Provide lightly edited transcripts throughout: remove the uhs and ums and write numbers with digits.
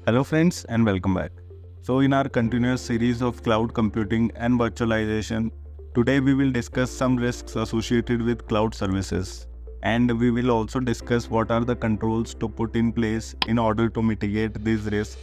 Hello friends and welcome back. So in our continuous series of cloud computing and virtualization, today we will discuss some risks associated with cloud services. And we will also discuss what are the controls to put in place in order to mitigate these risks.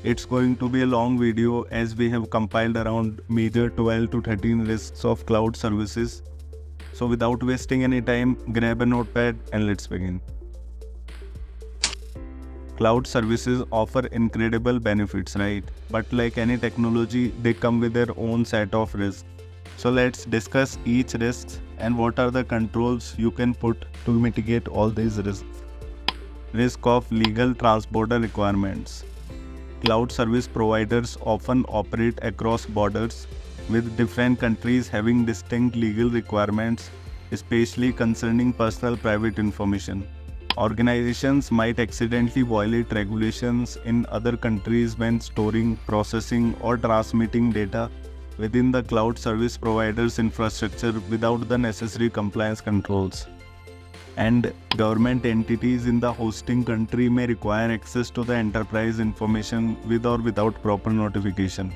It's going to be a long video as we have compiled around major 12 to 13 risks of cloud services. So without wasting any time, grab a notepad and let's begin. Cloud services offer incredible benefits, right? But like any technology, they come with their own set of risks. So let's discuss each risk and what are the controls you can put to mitigate all these risks. Risk of legal transborder requirements. Cloud service providers often operate across borders, with different countries having distinct legal requirements, especially concerning personal private information. Organizations might accidentally violate regulations in other countries when storing, processing, or transmitting data within the cloud service provider's infrastructure without the necessary compliance controls. And government entities in the hosting country may require access to the enterprise information with or without proper notification.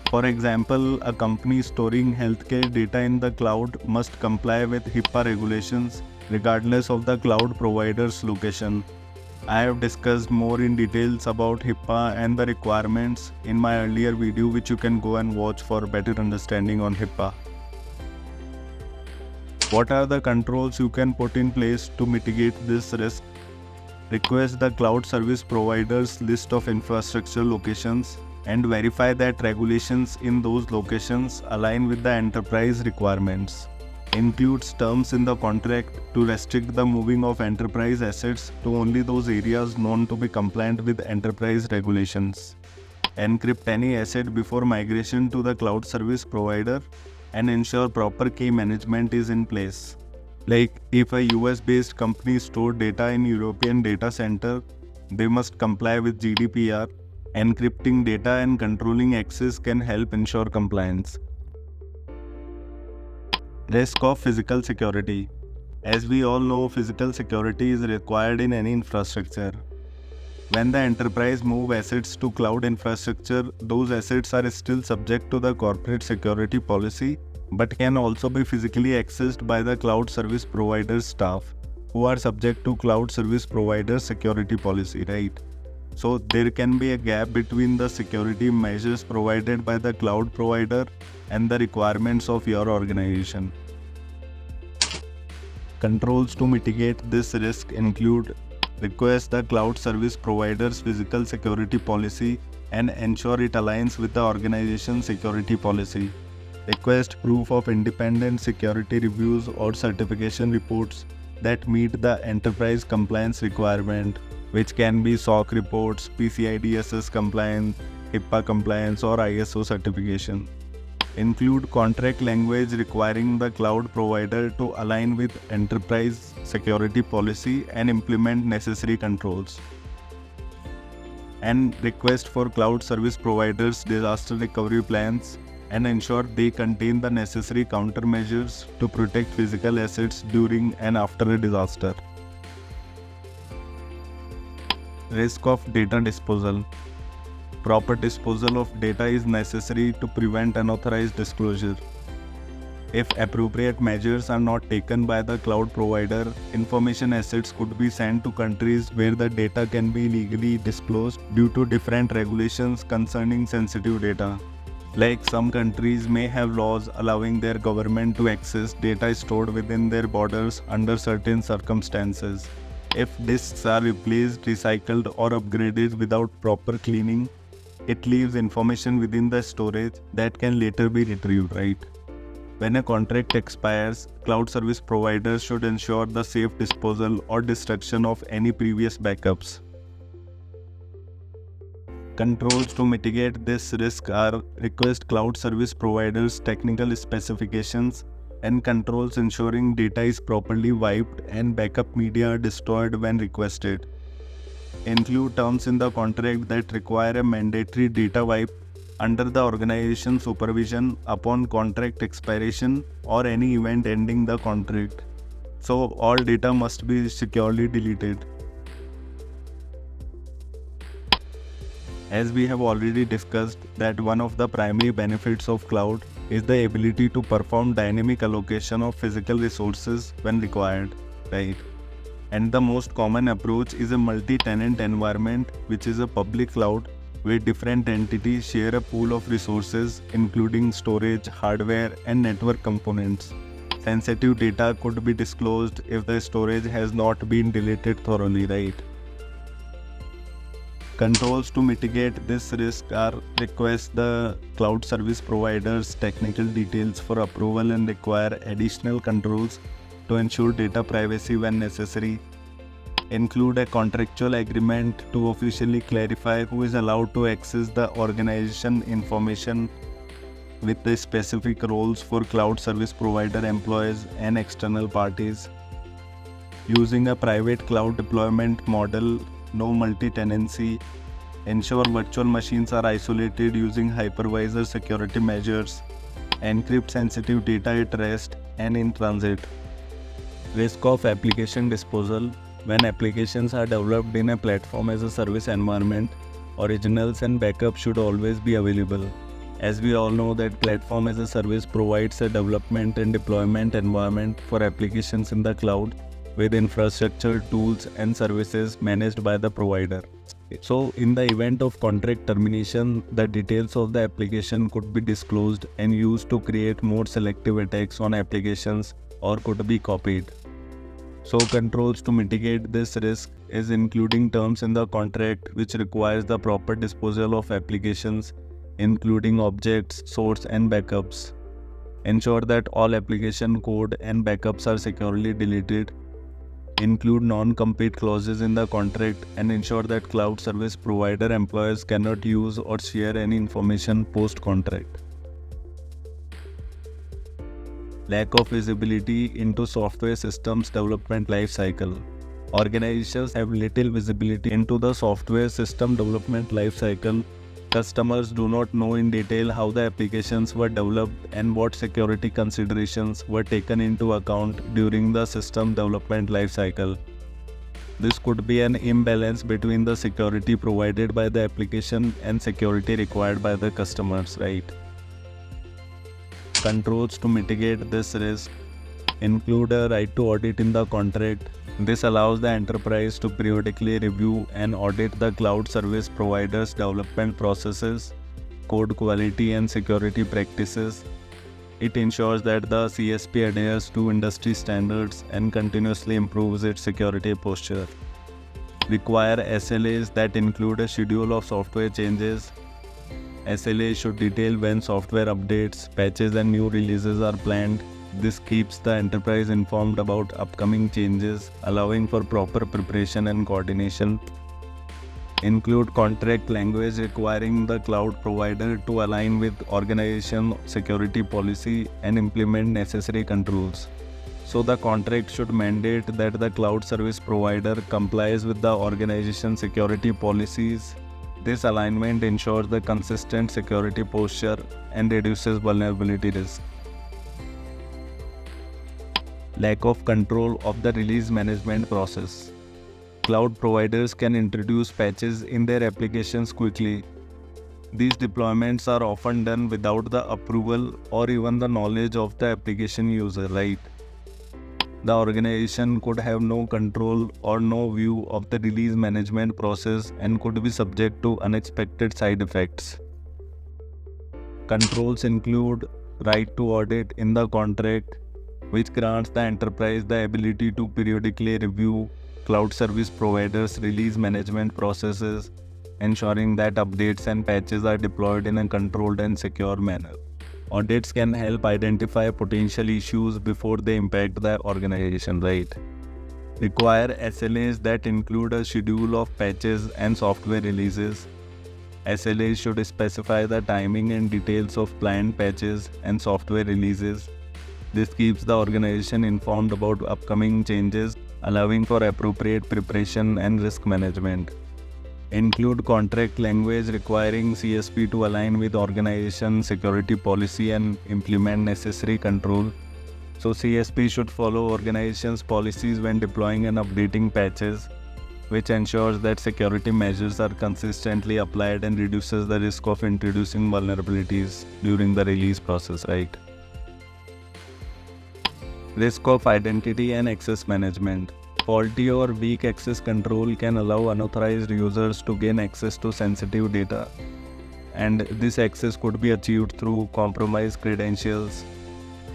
For example, a company storing healthcare data in the cloud must comply with HIPAA regulations regardless of the cloud provider's location. I have discussed more in details about HIPAA and the requirements in my earlier video, which you can go and watch for better understanding on HIPAA. What are the controls you can put in place to mitigate this risk? Request the cloud service provider's list of infrastructure locations and verify that regulations in those locations align with the enterprise requirements. Includes terms in the contract to restrict the moving of enterprise assets to only those areas known to be compliant with enterprise regulations. Encrypt any asset before migration to the cloud service provider and ensure proper key management is in place. Like if a US-based company stored data in European data center, they must comply with GDPR. Encrypting data and controlling access can help ensure compliance. Risk of physical security. As we all know, physical security is required in any infrastructure. When the enterprise move assets to cloud infrastructure, those assets are still subject to the corporate security policy, but can also be physically accessed by the cloud service provider's staff, who are subject to cloud service provider's security policy, right? So there can be a gap between the security measures provided by the cloud provider and the requirements of your organization. Controls to mitigate this risk include request the cloud service provider's physical security policy and ensure it aligns with the organization's security policy. Request proof of independent security reviews or certification reports that meet the enterprise compliance requirement, which can be SOC reports, PCI DSS compliance, HIPAA compliance, or ISO certification. Include contract language requiring the cloud provider to align with enterprise security policy and implement necessary controls. And request for cloud service providers disaster recovery plans and ensure they contain the necessary countermeasures to protect physical assets during and after a disaster. Risk of data disposal. Proper disposal of data is necessary to prevent unauthorized disclosure. If appropriate measures are not taken by the cloud provider, information assets could be sent to countries where the data can be legally disclosed due to different regulations concerning sensitive data. Like some countries may have laws allowing their government to access data stored within their borders under certain circumstances. If disks are replaced, recycled, or upgraded without proper cleaning, it leaves information within the storage that can later be retrieved, right? When a contract expires, cloud service providers should ensure the safe disposal or destruction of any previous backups. Controls to mitigate this risk are request cloud service providers technical specifications and controls ensuring data is properly wiped and backup media are destroyed when requested. Include terms in the contract that require a mandatory data wipe under the organization's supervision upon contract expiration or any event ending the contract. So all data must be securely deleted. As we have already discussed that one of the primary benefits of cloud is the ability to perform dynamic allocation of physical resources when required, right? And the most common approach is a multi-tenant environment, which is a public cloud where different entities share a pool of resources including storage, hardware, and network components. Sensitive data could be disclosed if the storage has not been deleted thoroughly, right? Controls to mitigate this risk are request the cloud service provider's technical details for approval and require additional controls to ensure data privacy when necessary. Include a contractual agreement to officially clarify who is allowed to access the organization information with the specific roles for cloud service provider employees and external parties. Using a private cloud deployment model, no multi-tenancy. Ensure virtual machines are isolated using hypervisor security measures. Encrypt sensitive data at rest and in transit. Risk of application disposal. When applications are developed in a platform as a service environment, originals and backups should always be available. As we all know that platform as a service provides a development and deployment environment for applications in the cloud with infrastructure, tools, and services managed by the provider. So, in the event of contract termination, the details of the application could be disclosed and used to create more selective attacks on applications or could be copied. So, controls to mitigate this risk is including terms in the contract which requires the proper disposal of applications, including objects, source, and backups. Ensure that all application code and backups are securely deleted. Include non-compete clauses in the contract and ensure that cloud service provider employees cannot use or share any information post-contract. Lack of visibility into software systems development lifecycle. Organizations have little visibility into the software system development lifecycle. Customers do not know in detail how the applications were developed and what security considerations were taken into account during the system development lifecycle. This could be an imbalance between the security provided by the application and security required by the customers, right? Controls to mitigate this risk include a right to audit in the contract. This allows the enterprise to periodically review and audit the cloud service provider's development processes, code quality, and security practices. It ensures that the CSP adheres to industry standards and continuously improves its security posture. Require SLAs that include a schedule of software changes. SLAs should detail when software updates, patches, and new releases are planned. This keeps the enterprise informed about upcoming changes, allowing for proper preparation and coordination. Include contract language requiring the cloud provider to align with organization security policy and implement necessary controls. So the contract should mandate that the cloud service provider complies with the organization security policies. This alignment ensures the consistent security posture and reduces vulnerability risk. Lack of control of the release management process. Cloud providers can introduce patches in their applications quickly. These deployments are often done without the approval or even the knowledge of the application user, right? The organization could have no control or no view of the release management process and could be subject to unexpected side effects. Controls include right to audit in the contract, which grants the enterprise the ability to periodically review cloud service providers' release management processes, ensuring that updates and patches are deployed in a controlled and secure manner. Audits can help identify potential issues before they impact the organization, right? Require SLAs that include a schedule of patches and software releases. SLAs should specify the timing and details of planned patches and software releases. This keeps the organization informed about upcoming changes, allowing for appropriate preparation and risk management. Include contract language requiring CSP to align with organization security policy and implement necessary control. So CSP should follow organization's policies when deploying and updating patches. which ensures that security measures are consistently applied and reduces the risk of introducing vulnerabilities during the release process, right? Risk of identity and access management. Faulty or weak access control can allow unauthorized users to gain access to sensitive data, and this access could be achieved through compromised credentials.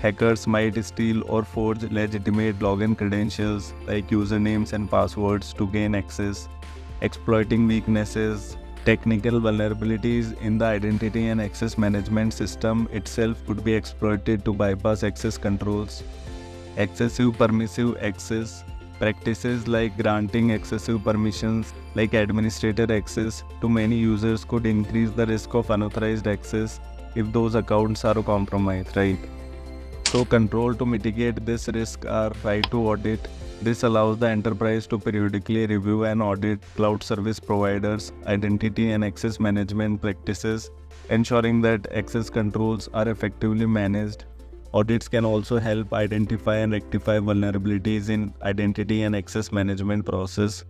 Hackers might steal or forge legitimate login credentials like usernames and passwords to gain access, exploiting weaknesses. Technical vulnerabilities in the identity and access management system itself could be exploited to bypass access controls. Excessive permissive access. Practices like granting excessive permissions like administrator access to many users could increase the risk of unauthorized access if those accounts are compromised, right? So control to mitigate this risk are right to audit. This allows the enterprise to periodically review and audit cloud service providers' identity and access management practices, ensuring that access controls are effectively managed. Audits can also help identify and rectify vulnerabilities in identity and access management process.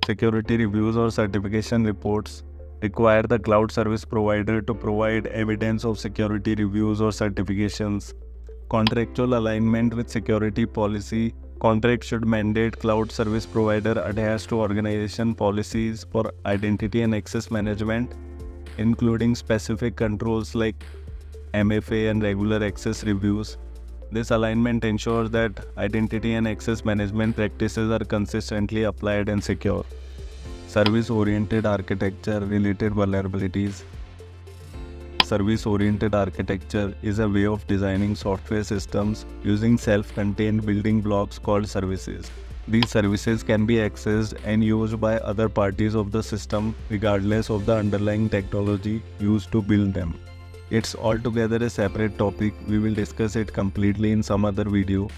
Security reviews or certification reports require the cloud service provider to provide evidence of security reviews or certifications. Contractual alignment with security policy. Contract should mandate cloud service provider adheres to organization policies for identity and access management, including specific controls like MFA and regular access reviews. This alignment ensures that identity and access management practices are consistently applied and secure. Service-oriented architecture related vulnerabilities. Service-oriented architecture is a way of designing software systems using self-contained building blocks called services. These services can be accessed and used by other parties of the system regardless of the underlying technology used to build them. It's altogether a separate topic. We will discuss it completely in some other video.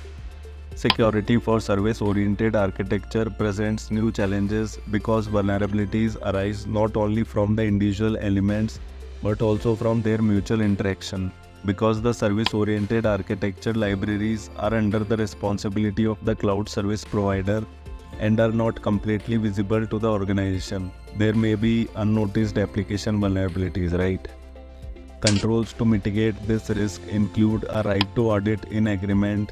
Security for service-oriented architecture presents new challenges because vulnerabilities arise not only from the individual elements but also from their mutual interaction. Because the service-oriented architecture libraries are under the responsibility of the cloud service provider and are not completely visible to the organization, there may be unnoticed application vulnerabilities, right? Controls to mitigate this risk include a right to audit in agreement,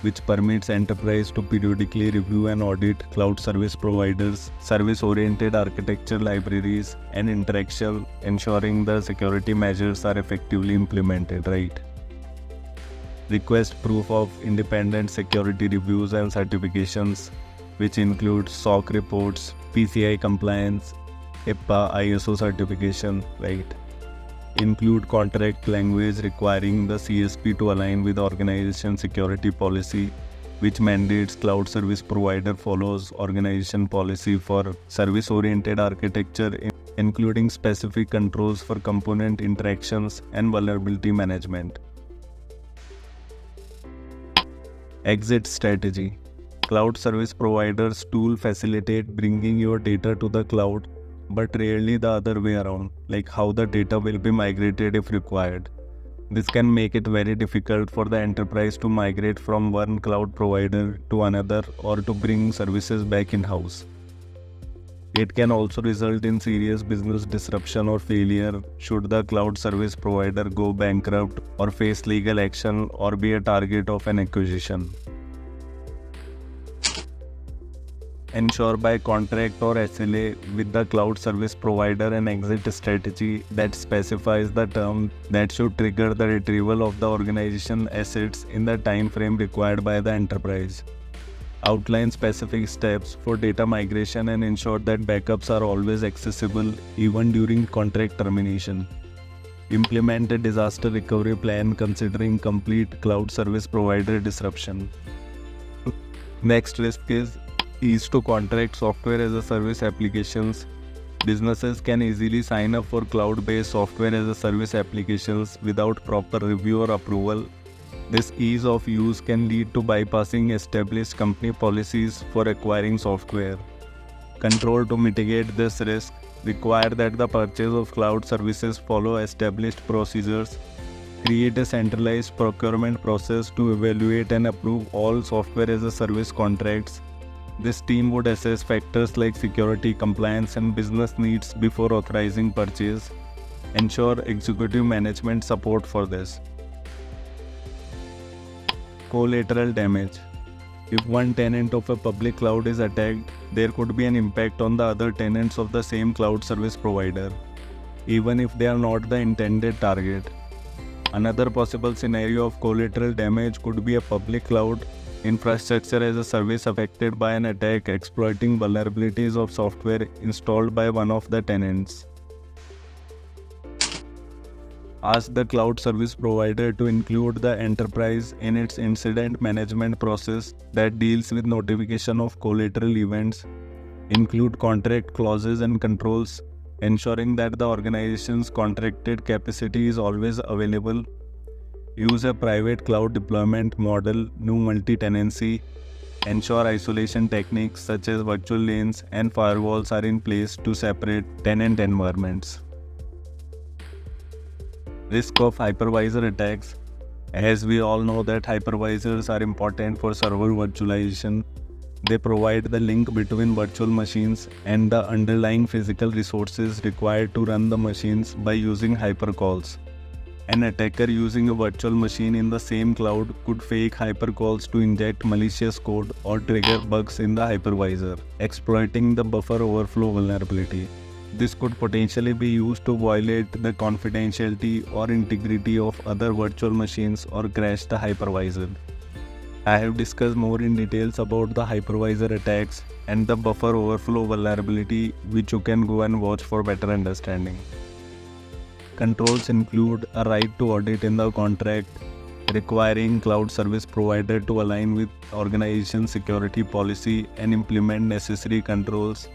which permits enterprise to periodically review and audit cloud service providers, service-oriented architecture libraries, and interaction, ensuring the security measures are effectively implemented, right? Request proof of independent security reviews and certifications, which include SOC reports, PCI compliance, HIPAA, ISO certification, right? Include contract language requiring the CSP to align with organization security policy, which mandates cloud service provider follows organization policy for service-oriented architecture, including specific controls for component interactions and vulnerability management. Exit strategy. Cloud service providers tool facilitate bringing your data to the cloud, but rarely the other way around, like how the data will be migrated if required. This can make it very difficult for the enterprise to migrate from one cloud provider to another or to bring services back in-house. It can also result in serious business disruption or failure should the cloud service provider go bankrupt or face legal action or be a target of an acquisition. Ensure by contract or SLA with the cloud service provider an exit strategy that specifies the term that should trigger the retrieval of the organization assets in the time frame required by the enterprise. Outline specific steps for data migration and ensure that backups are always accessible even during contract termination. Implement a disaster recovery plan considering complete cloud service provider disruption. Next risk is ease to contract software as a service applications. Businesses can easily sign up for cloud-based software as a service applications without proper review or approval. This ease of use can lead to bypassing established company policies for acquiring software. Control to mitigate this risk require that the purchase of cloud services follow established procedures. Create a centralized procurement process to evaluate and approve all software as a service contracts. This team would assess factors like security, compliance, and business needs before authorizing purchase. Ensure executive management support for this. Collateral damage. If one tenant of a public cloud is attacked, there could be an impact on the other tenants of the same cloud service provider, even if they are not the intended target. Another possible scenario of collateral damage could be a public cloud infrastructure as a service affected by an attack exploiting vulnerabilities of software installed by one of the tenants. Ask the cloud service provider to include the enterprise in its incident management process that deals with notification of collateral events. Include contract clauses and controls, ensuring that the organization's contracted capacity is always available. Use a private cloud deployment model, no multi-tenancy. Ensure isolation techniques such as virtual lanes and firewalls are in place to separate tenant environments. Risk of hypervisor attacks. As we all know that hypervisors are important for server virtualization. They provide the link between virtual machines and the underlying physical resources required to run the machines by using hypercalls. An attacker using a virtual machine in the same cloud could fake hypercalls to inject malicious code or trigger bugs in the hypervisor, exploiting the buffer overflow vulnerability. This could potentially be used to violate the confidentiality or integrity of other virtual machines or crash the hypervisor. I have discussed more in details about the hypervisor attacks and the buffer overflow vulnerability, which you can go and watch for better understanding. Controls include a right to audit in the contract, requiring cloud service provider to align with organization security policy and implement necessary controls.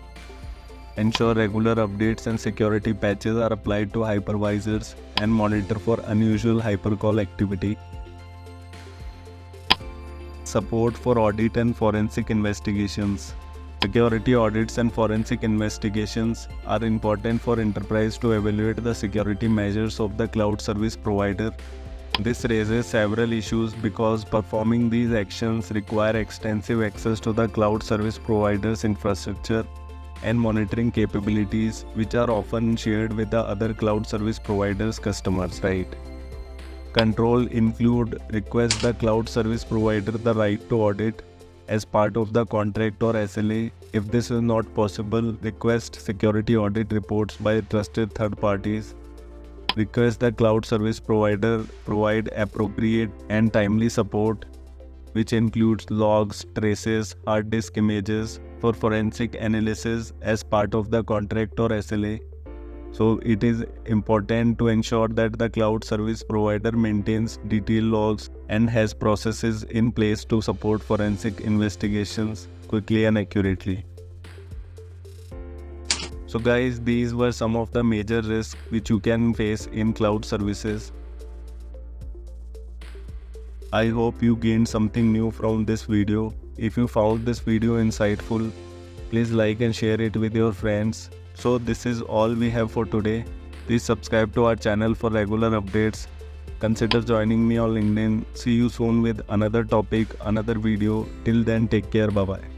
Ensure regular updates and security patches are applied to hypervisors and monitor for unusual hypercall activity. Support for audit and forensic investigations. Security audits and forensic investigations are important for enterprise to evaluate the security measures of the cloud service provider. This raises several issues because performing these actions require extensive access to the cloud service provider's infrastructure and monitoring capabilities, which are often shared with the other cloud service providers' customers, right? Control include request the cloud service provider the right to audit as part of the contract or SLA. If this is not possible, request security audit reports by trusted third parties. Request the cloud service provider provide appropriate and timely support, which includes logs, traces, hard disk images for forensic analysis as part of the contract or SLA. So it is important to ensure that the cloud service provider maintains detailed logs and has processes in place to support forensic investigations quickly and accurately. So guys, these were some of the major risks which you can face in cloud services. I hope you gained something new from this video. If you found this video insightful, please like and share it with your friends. So this is all we have for today. Please subscribe to our channel for regular updates. Consider joining me on LinkedIn. See you soon with another topic, another video. Till then, take care. Bye bye.